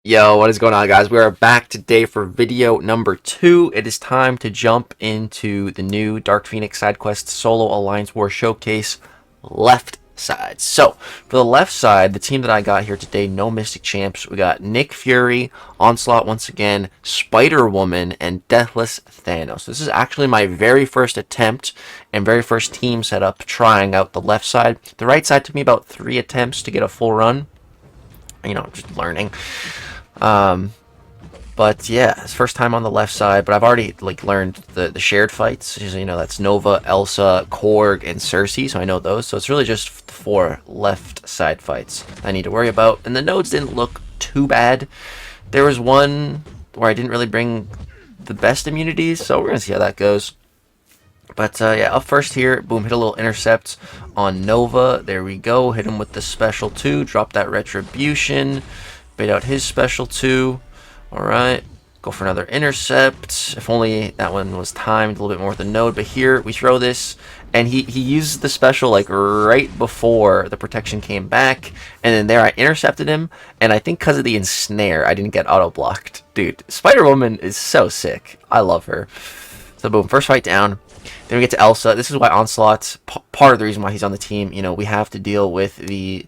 Yo, what is going on, guys? We are back today for video number 2. It is time to jump into the new Dark Phoenix side quest solo Alliance War showcase left side. So for the left side, the team that I got here today, no Mystic Champs. We got Nick Fury, Onslaught once again, Spider-Woman, and Deathless Thanos. This is actually my very first attempt and very first team setup trying out the left side. The right side took me about 3 attempts to get a full run. You know, just learning. But yeah, it's first time on the left side, but I've already learned the shared fights. You know, that's Nova, Elsa, Korg, and Sersi, so I know those. So it's really just 4 left side fights I need to worry about. And the nodes didn't look too bad. There was one where I didn't really bring the best immunities, so we're gonna see how that goes. But yeah, up first here, boom, hit a little intercept on Nova. There we go. Hit him with the special 2. Drop that retribution. Bait out his special 2. Alright. Go for another intercept. If only that one was timed a little bit more with the node. But here, we throw this. And he used the special like right before the protection came back. And then there I intercepted him. And I think because of the ensnare, I didn't get auto-blocked. Dude, Spider-Woman is so sick. I love her. So boom, first fight down. Then we get to Elsa. This is why Onslaught, part of the reason why he's on the team, you know, we have to deal with the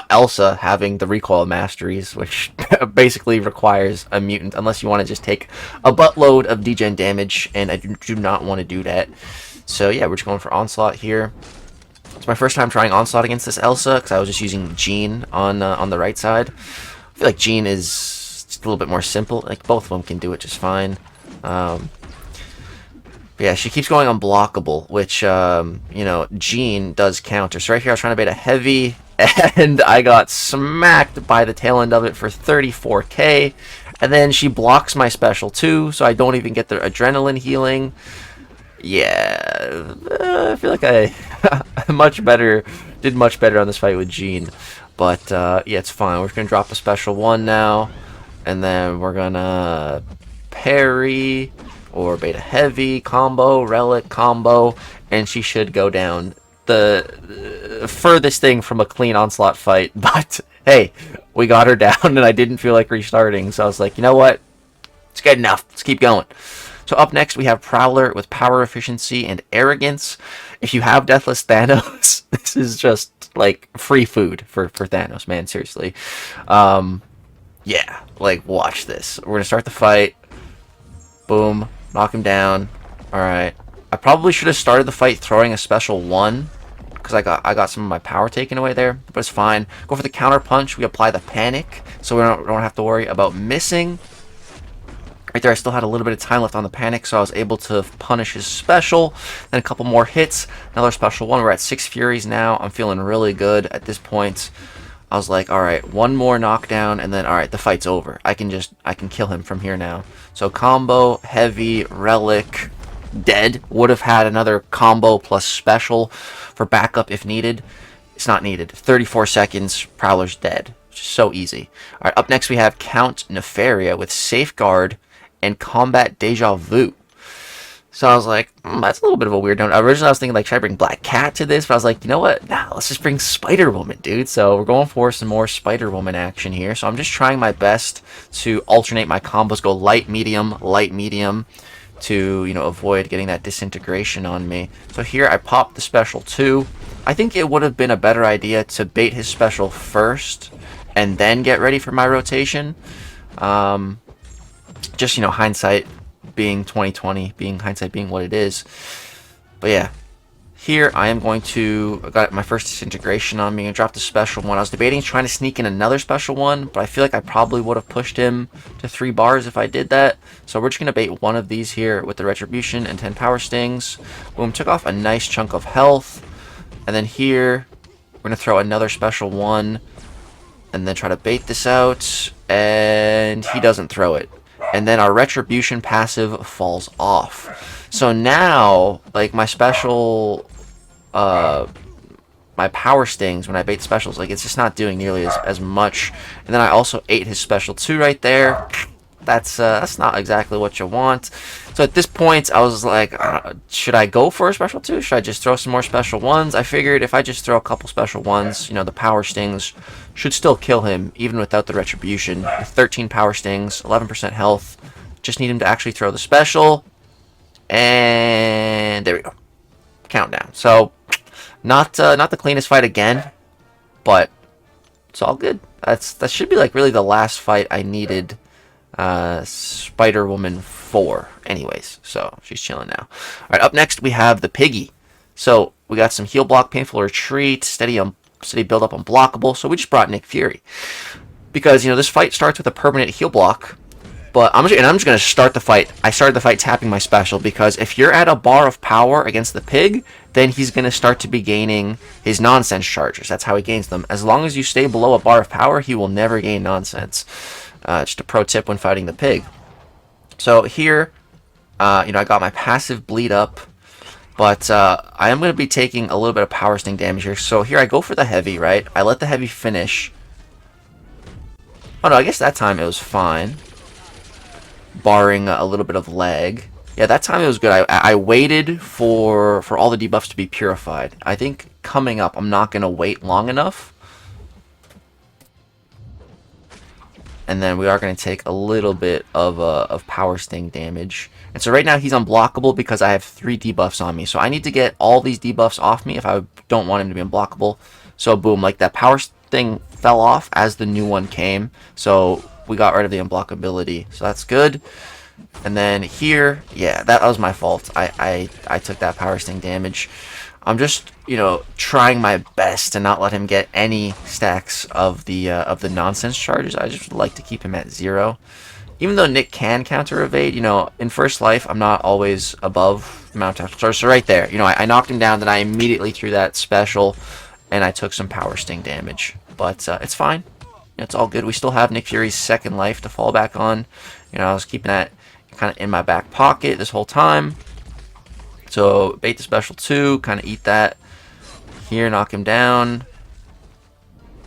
Elsa having the recoil masteries, which basically requires a mutant, unless you want to just take a buttload of degen damage, and I do not want to do that. So yeah, we're just going for Onslaught here. It's my first time trying Onslaught against this Elsa, because I was just using Jean on the right side. I feel like Jean is just a little bit more simple. Like, both of them can do it just fine. Yeah, she keeps going unblockable, which, you know, Jean does counter. So right here, I was trying to bait a heavy, and I got smacked by the tail end of it for 34k. And then she blocks my special too, so I don't even get the adrenaline healing. Yeah, I feel like I did much better on this fight with Jean. But, yeah, it's fine. We're just going to drop a special 1 now, and then we're going to parry or beta heavy combo, relic combo, and she should go down. The furthest thing from a clean Onslaught fight, but hey, we got her down and I didn't feel like restarting, so I was like, you know what, it's good enough, let's keep going. So up next we have Prowler with power, efficiency, and arrogance. If you have Deathless Thanos, this is just like free food for Thanos, man, seriously. Yeah, like, watch this. We're gonna start the fight. Boom. Knock him down. Alright. I probably should have started the fight throwing a special 1, because I got some of my power taken away there, but it's fine. Go for the counter punch. We apply the panic, so we don't have to worry about missing. Right there, I still had a little bit of time left on the panic, so I was able to punish his special. Then a couple more hits. Another special 1. We're at 6 Furies now. I'm feeling really good at this point. I was like, alright, 1 more knockdown, and then, alright, the fight's over. I can kill him from here now. So combo, heavy, relic, dead. Would have had another combo plus special for backup if needed. It's not needed. 34 seconds, Prowler's dead. Just so easy. Alright, up next we have Count Nefaria with Safeguard and Combat Deja Vu. So I was like, that's a little bit of a weird note. Originally I was thinking, like, should I bring Black Cat to this? But I was like, you know what? Nah, let's just bring Spider-Woman, dude. So we're going for some more Spider-Woman action here. So I'm just trying my best to alternate my combos, go light, medium, to, you know, avoid getting that disintegration on me. So here I popped the special 2. I think it would have been a better idea to bait his special first and then get ready for my rotation. Just, you know, hindsight being 2020, hindsight being what it is. But yeah, here I am going to, I got my first disintegration on me and dropped the special 1. I was debating trying to sneak in another special 1, but I feel like I probably would have pushed him to 3 bars if I did that. So we're just going to bait 1 of these here with the retribution and 10 power stings. Boom, took off a nice chunk of health. And then here we're going to throw another special 1 and then try to bait this out, and he doesn't throw it. And then our retribution passive falls off. So now, like, my special, my power stings when I bait specials, like, it's just not doing nearly as much. And then I also ate his special 2 right there. that's not exactly what you want. So at this point, I was like, should I go for a special 2? Should I just throw some more special 1s? I figured if I just throw a couple special 1s, you know, the power stings should still kill him, even without the retribution. With 13 power stings, 11% health. Just need him to actually throw the special. And there we go. Countdown. So, not the cleanest fight again, but it's all good. That should be like really the last fight I needed Spider-Woman for. Anyways, so she's chilling now. Alright, up next we have the Piggy. So we got some heal block, painful retreat, steady build up, unblockable. So we just brought Nick Fury. Because, you know, this fight starts with a permanent heal block. But I'm just going to start the fight. I started the fight tapping my special, because if you're at a bar of power against the pig, then he's going to start to be gaining his nonsense charges. That's how he gains them. As long as you stay below a bar of power, he will never gain nonsense. Just a pro tip when fighting the pig. So here, you know, I got my passive bleed up, but I am going to be taking a little bit of power sting damage here. So here I go for the heavy, right? I let the heavy finish. Oh no, I guess that time it was fine, barring a little bit of lag. Yeah, that time it was good. I waited for all the debuffs to be purified. I think coming up, I'm not going to wait long enough. And then we are going to take a little bit of power sting damage. And so right now he's unblockable because I have 3 debuffs on me. So I need to get all these debuffs off me if I don't want him to be unblockable. So boom, like that power sting fell off as the new one came. So we got rid of the unblockability. So that's good. And then here, yeah, that was my fault. I took that power sting damage. I'm just, you know, trying my best to not let him get any stacks of the nonsense charges. I just would like to keep him at 0. Even though Nick can counter evade, you know, in first life, I'm not always above amount of charges. So right there, you know, I knocked him down, then I immediately threw that special, and I took some power sting damage. But it's fine. It's all good. We still have Nick Fury's second life to fall back on. You know, I was keeping that kind of in my back pocket this whole time. So bait the special 2, kind of eat that here, knock him down,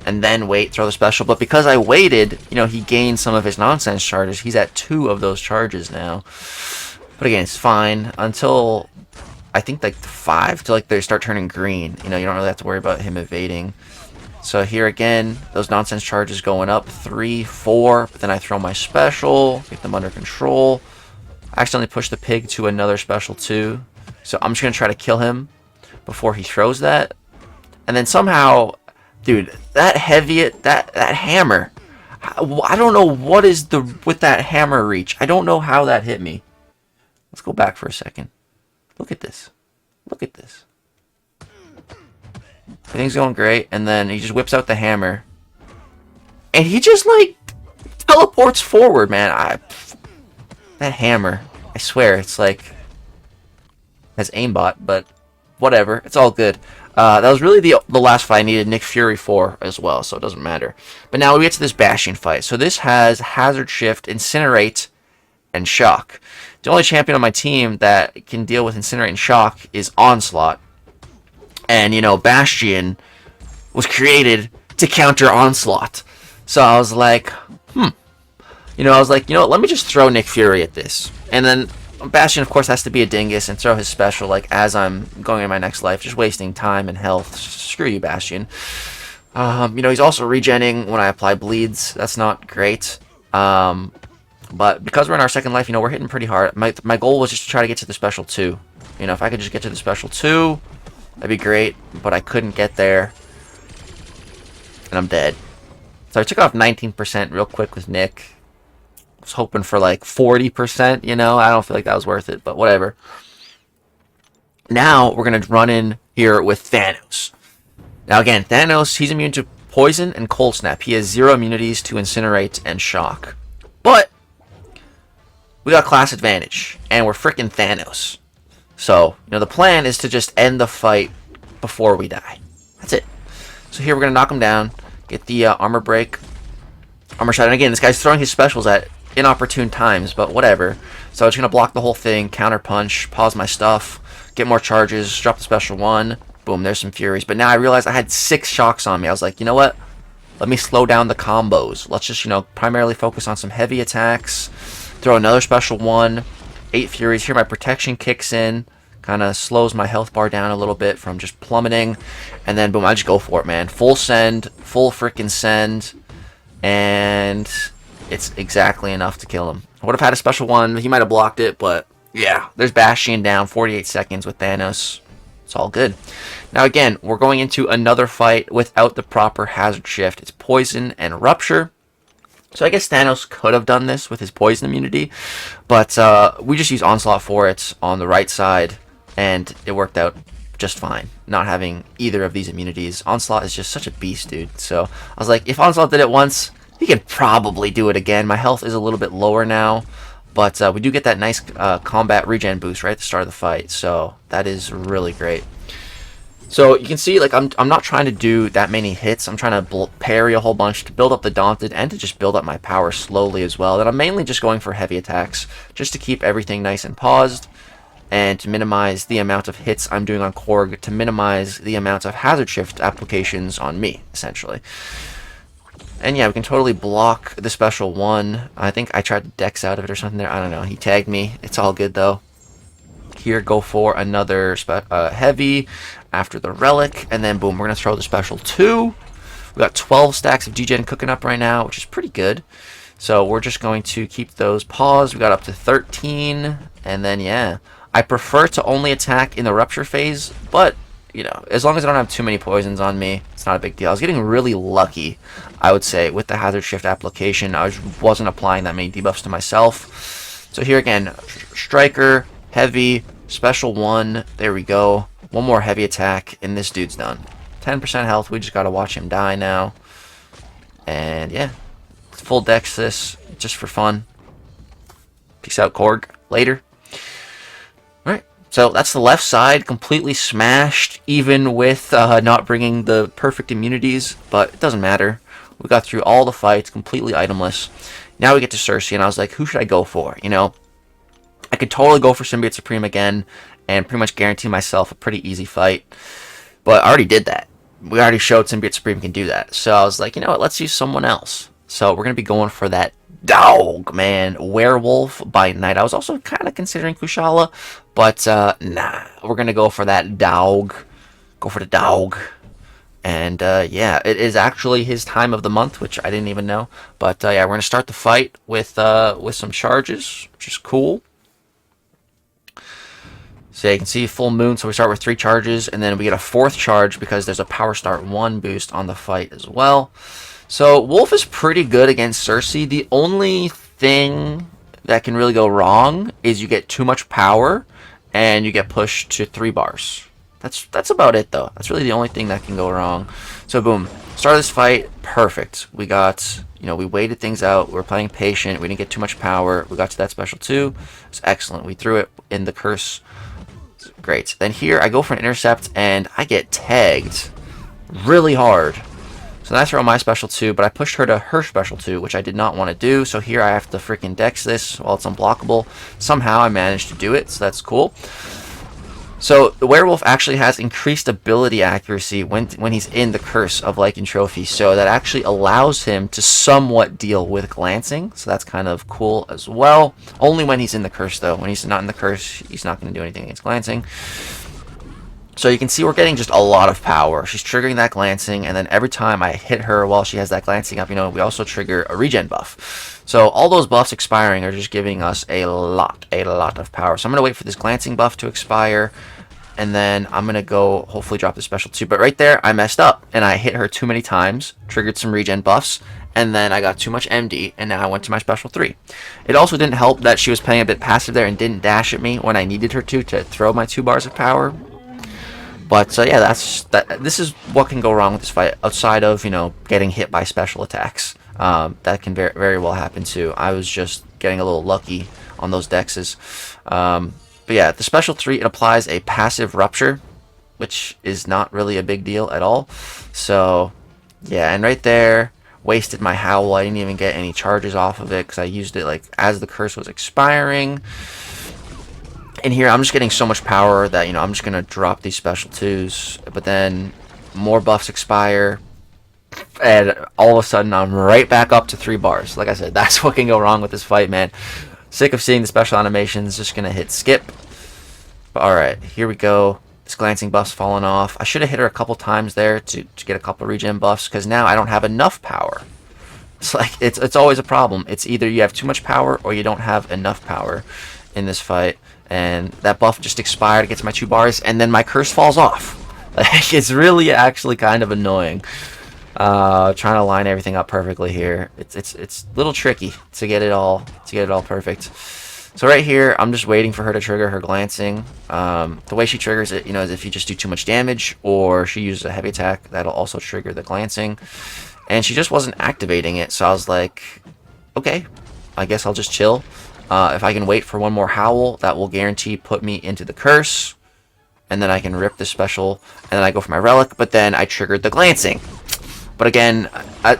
and then wait, throw the special. But because I waited, you know, he gained some of his nonsense charges. He's at 2 of those charges now. But again, it's fine until I think like 5 till like they start turning green. You know, you don't really have to worry about him evading. So here again, those nonsense charges going up 3, 4, but then I throw my special, get them under control. I accidentally push the pig to another special 2. So I'm just going to try to kill him before he throws that. And then somehow, dude, that heavy, that hammer, I don't know what is with that hammer reach. I don't know how that hit me. Let's go back for a second. Look at this. Look at this. Everything's going great. And then he just whips out the hammer. And he just, like, teleports forward, man. That hammer, I swear, it's like... has aimbot, but whatever, it's all good. That was really the last fight I needed Nick Fury for as well, so it doesn't matter. But now we get to this Bastion fight. So this has Hazard Shift, Incinerate, and Shock. The only champion on my team that can deal with Incinerate and Shock is Onslaught. And, you know, Bastion was created to counter Onslaught. So I was like, You know, I was like, you know what, let me just throw Nick Fury at this. And then Bastion, of course, has to be a dingus and throw his special, like, as I'm going in my next life, just wasting time and health. Screw you, Bastion. You know, he's also regenning when I apply bleeds. That's not great. But because we're in our second life, you know, we're hitting pretty hard. My goal was just to try to get to the special 2. You know, if I could just get to the special 2, that'd be great. But I couldn't get there. And I'm dead. So I took off 19% real quick with Nick. Was hoping for like 40%, you know. I don't feel like that was worth it, but whatever. Now we're going to run in here with Thanos. Now again, Thanos, he's immune to poison and cold snap. He has 0 immunities to Incinerate and Shock. But we got class advantage, and we're freaking Thanos. So, you know, the plan is to just end the fight before we die. That's it. So here we're going to knock him down, get the armor break, armor shot. And again, this guy's throwing his specials at inopportune times, but whatever. So I'm just going to block the whole thing, counter punch, pause my stuff, get more charges, drop the special 1. Boom, there's some Furies. But now I realized I had 6 Shocks on me. I was like, you know what? Let me slow down the combos. Let's just, you know, primarily focus on some heavy attacks. Throw another special one. 8 Furies. Here my protection kicks in. Kind of slows my health bar down a little bit from just plummeting. And then, boom, I just go for it, man. Full send. Full freaking send. And it's exactly enough to kill him. I would have had a special one. He might have blocked it, but yeah. There's Bastion down. 48 seconds with Thanos. It's all good. Now, again, we're going into another fight without the proper hazard shift. It's Poison and Rupture. So I guess Thanos could have done this with his Poison immunity, but we just use Onslaught for it on the right side, and it worked out just fine, not having either of these immunities. Onslaught is just such a beast, dude. So I was like, if Onslaught did it once, he can probably do it again. My health is a little bit lower now, but we do get that nice combat regen boost right at the start of the fight, so that is really great. So you can see, like, I'm not trying to do that many hits. I'm trying to parry a whole bunch to build up the Daunted and to just build up my power slowly as well. And I'm mainly just going for heavy attacks just to keep everything nice and paused and to minimize the amount of hits I'm doing on Korg, to minimize the amount of hazard shift applications on me, essentially. And yeah, we can totally block the special one. I think I tried to dex out of it or something there. I don't know. He tagged me. It's all good, though. Here, go for another heavy after the relic, and then boom, we're gonna throw the special 2. We got 12 stacks of degen cooking up right now, which is pretty good. So we're just going to keep those paused. We got up to 13, and then yeah, I prefer to only attack in the Rupture phase, but you know, as long as I don't have too many poisons on me, it's not a big deal. I was getting really lucky, I would say, with the hazard shift application. I wasn't applying that many debuffs to myself. So here again, striker, heavy, special 1, there we go. One more heavy attack, and this dude's done. 10% health, we just gotta watch him die now. And yeah, full dex this, just for fun. Peace out, Korg. Later. Alright, so that's the left side, completely smashed, even with not bringing the perfect immunities, but it doesn't matter. We got through all the fights, completely itemless. Now we get to Sersi, and I was like, who should I go for? You know, I could totally go for Symbiote Supreme again and pretty much guarantee myself a pretty easy fight. But I already did that. We already showed Symbiote Supreme can do that. So I was like, you know what, let's use someone else. So we're going to be going for that dog, man. Werewolf by Night. I was also kind of considering Kushala, but nah. We're going to go for that dog. Go for the dog. And yeah, it is actually his time of the month, which I didn't even know. But yeah, we're going to start the fight with some charges, which is cool. So you can see full moon, so we start with 3 charges, and then we get a 4th charge because there's a power start 1 boost on the fight as well. So Wolf is pretty good against Sersi. The only thing that can really go wrong is you get too much power and you get pushed to 3 bars. That's about it, though. That's really the only thing that can go wrong. So boom, start of this fight, perfect. We got, you know, we waited things out. We were playing patient. We didn't get too much power. We got to that special 2. It's excellent. We threw it in the curse. Great. Then here I go for an intercept and I get tagged really hard. So that's from my special 2, but I pushed her to her special 2, which I did not want to do. So here I have to freaking dex this while it's unblockable. Somehow I managed to do it, so that's cool. So the werewolf actually has increased ability accuracy when he's in the curse of Lycan Trophy, so that actually allows him to somewhat deal with glancing, so that's kind of cool as well. Only when he's in the curse, though. When he's not in the curse, he's not going to do anything against glancing. So you can see we're getting just a lot of power. She's triggering that glancing, and then every time I hit her while she has that glancing up, you know, we also trigger a regen buff. So all those buffs expiring are just giving us a lot of power. So I'm going to wait for this glancing buff to expire, and then I'm going to go hopefully drop the special 2. But right there, I messed up, and I hit her too many times, triggered some regen buffs, and then I got too much MD, and now I went to my special 3. It also didn't help that she was playing a bit passive there and didn't dash at me when I needed her to throw my 2 bars of power. But yeah, this is what can go wrong with this fight, outside of, you know, getting hit by special attacks. That can very well happen too. I was just getting a little lucky on those dexes. But yeah, the special 3, it applies a passive Rupture, which is not really a big deal at all. So yeah, and right there, wasted my Howl. I didn't even get any charges off of it because I used it like as the curse was expiring. And here, I'm just getting so much power that, you know, I'm just going to drop these special 2s. But then more buffs expire. And all of a sudden, I'm right back up to 3 bars. Like I said, that's what can go wrong with this fight, man. Sick of seeing the special animations. Just going to hit skip. But alright, here we go. This glancing buff's fallen off. I should have hit her a couple times there to get a couple regen buffs, because now I don't have enough power. It's like, it's always a problem. It's either you have too much power or you don't have enough power in this fight. And that buff just expired, gets my 2 bars, and then my curse falls off. Like, it's really actually kind of annoying. Trying to line everything up perfectly here. It's a little tricky to get it all perfect. So right here, I'm just waiting for her to trigger her glancing. The way she triggers it, is if you just do too much damage, or she uses a heavy attack, that'll also trigger the glancing. And she just wasn't activating it, so I was like, okay, I guess I'll just chill. If I can wait for one more howl, that will guarantee put me into the curse. And then I can rip the special, and then I go for my relic, but then I triggered the glancing. But again,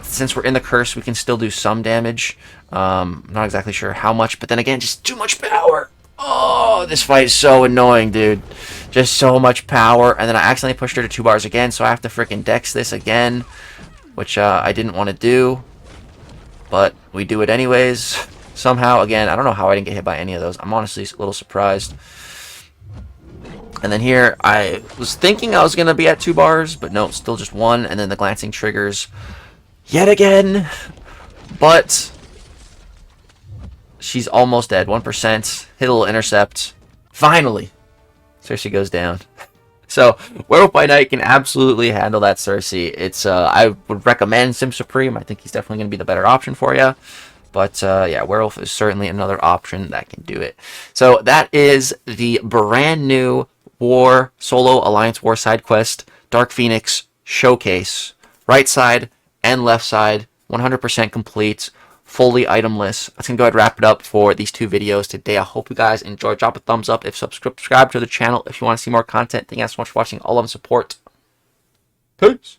since we're in the curse, we can still do some damage. Not exactly sure how much, but then again, just too much power. Oh, this fight is so annoying, dude. Just so much power. And then I accidentally pushed her to 2 bars again, so I have to freaking dex this again, which I didn't want to do. But we do it anyways. Somehow, again, I don't know how I didn't get hit by any of those. I'm honestly a little surprised. And then here, I was thinking I was going to be at 2 bars, but no, still just 1. And then the glancing triggers yet again. But she's almost dead. 1%. Hit a little intercept. Finally, Sersi goes down. So, Werewolf by Night can absolutely handle that Sersi. It's I would recommend Sim Supreme. I think he's definitely going to be the better option for you. But, yeah, Werewolf is certainly another option that can do it. So, that is the brand new Solo Alliance War side quest, Dark Phoenix Showcase. Right side and left side, 100% complete, fully itemless. That's going to go ahead and wrap it up for these 2 videos today. I hope you guys enjoyed. Drop a thumbs up if subscribe to the channel if you want to see more content. Thank you guys so much for watching. All love and support. Peace.